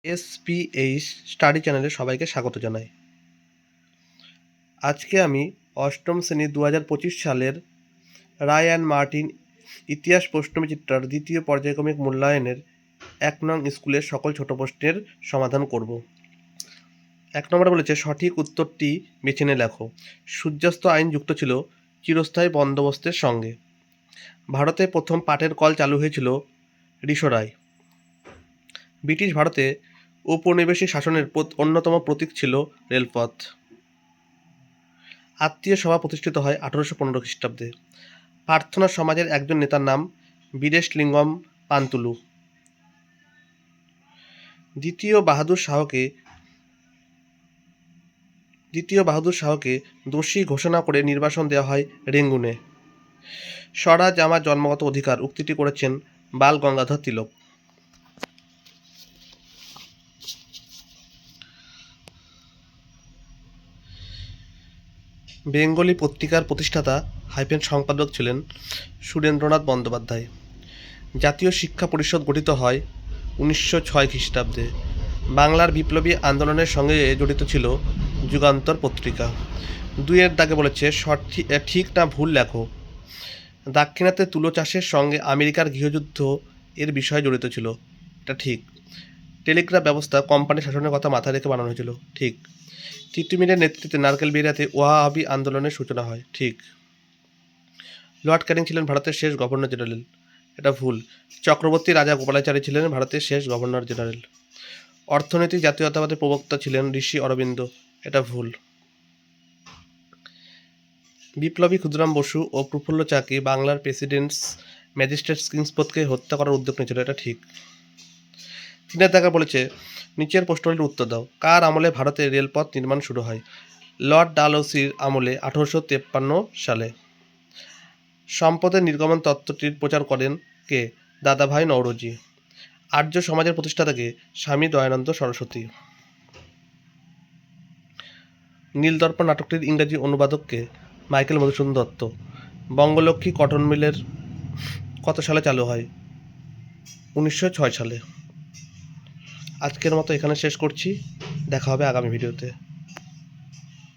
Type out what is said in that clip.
এসপিএইচ study চ্যানেলে সবাইকে স্বাগত জানাই। আজকে আমি অষ্টম শ্রেণী 2025 সালের রায় অ্যান্ড মার্টিন ইতিহাস প্রশ্নবিচিত্রার দ্বিতীয় পর্যায়ক্রমিক মূল্যায়নের 1 নং স্কুলের সকল ছোট প্রশ্নের সমাধান করব। 1 নম্বরে বলেছে, সঠিক উত্তরটি বেছে নিয়ে লেখো। সূর্যাস্ত আইন যুক্ত ছিল চিরস্থায়ী বন্দোবস্তের সঙ্গে। ভারতে প্রথম পাটের কল চালু হয়েছিল ঋষরায়। ব্রিটিশ ভারতে ঔপনিবেশিক শাসনের অন্যতম প্রতীক ছিল রেলপথ। আত্মীয় সভা প্রতিষ্ঠিত হয় 1815 খ্রিস্টাব্দে। প্রার্থনা সমাজের একজন নেতার নাম বীরেশলিঙ্গম পান্তুলু। দ্বিতীয় বাহাদুর শাহকে দোষী ঘোষণা করে নির্বাসন দেওয়া হয় রেঙ্গুনে। স্বরাজ আমার জন্মগত অধিকার উক্তিটি করেছেন বাল গঙ্গাধর তিলক। বেঙ্গলি পত্রিকার প্রতিষ্ঠাতা সম্পাদক ছিলেন সুরেন্দ্রনাথ বন্দ্যোপাধ্যায়। জাতীয় শিক্ষা পরিষদ গঠিত হয় 1906 খ্রিস্টাব্দে। বাংলার বিপ্লবী আন্দোলনের সঙ্গে জড়িত ছিল যুগান্তর পত্রিকা। 2-এর দাগে বলেছে, ঠিক না ভুল লেখো। দাক্ষিণাত্যে তুলো চাষের সঙ্গে আমেরিকার গৃহযুদ্ধ এর বিষয়ে জড়িত ছিল, এটা ঠিক। টেলিগ্রাফ ব্যবস্থা কোম্পানি শাসনের কথা মাথায় রেখে বানানো হয়েছিল, ঠিক। তিতুমিরের নেতৃত্বে নারকেলবেড়িয়াতে ওয়াহাবি আন্দোলনের সূচনা হয়, ঠিক। লর্ড ক্যানিং ছিলেন ভারতের শেষ গভর্নর জেনারেল, এটা ভুল। চক্রবর্তী রাজা গোপালাচারী ছিলেন ভারতের শেষ গভর্নর জেনারেল। অর্থনীতি জাতীয়তাবাদের প্রবক্তা ছিলেন ঋষি অরবিন্দ, এটা ভুল। বিপ্লবী ক্ষুদিরাম বসু ও প্রফুল্ল চাকি বাংলার প্রেসিডেন্টস ম্যাজিস্ট্রেট কিংসপোর্টকে হত্যা করার উদ্যোগ নিয়েছিল, এটা ঠিক। 3-এর দাগে বলেছে, নিচের প্রশ্নটির উত্তর দাও। কার আমলে ভারতে রেলপথ নির্মাণ শুরু হয়? লর্ড ডালহৌসির আমলে 1853 সালে। সম্পদের নির্গমন তত্ত্বটির প্রচার করেন কে? দাদাভাই নওরোজি। আর্য সমাজের প্রতিষ্ঠাতাকে? স্বামী দয়ানন্দ সরস্বতী। নীলদর্পণ নাটকটির ইংরাজি অনুবাদককে? মাইকেল মধুসূদন দত্ত। বঙ্গলক্ষ্মী কটন মিলের কত সালে চালু হয়? 1906 সালে। আজকের মতো এখানে শেষ করছি, দেখা হবে আগামী ভিডিওতে।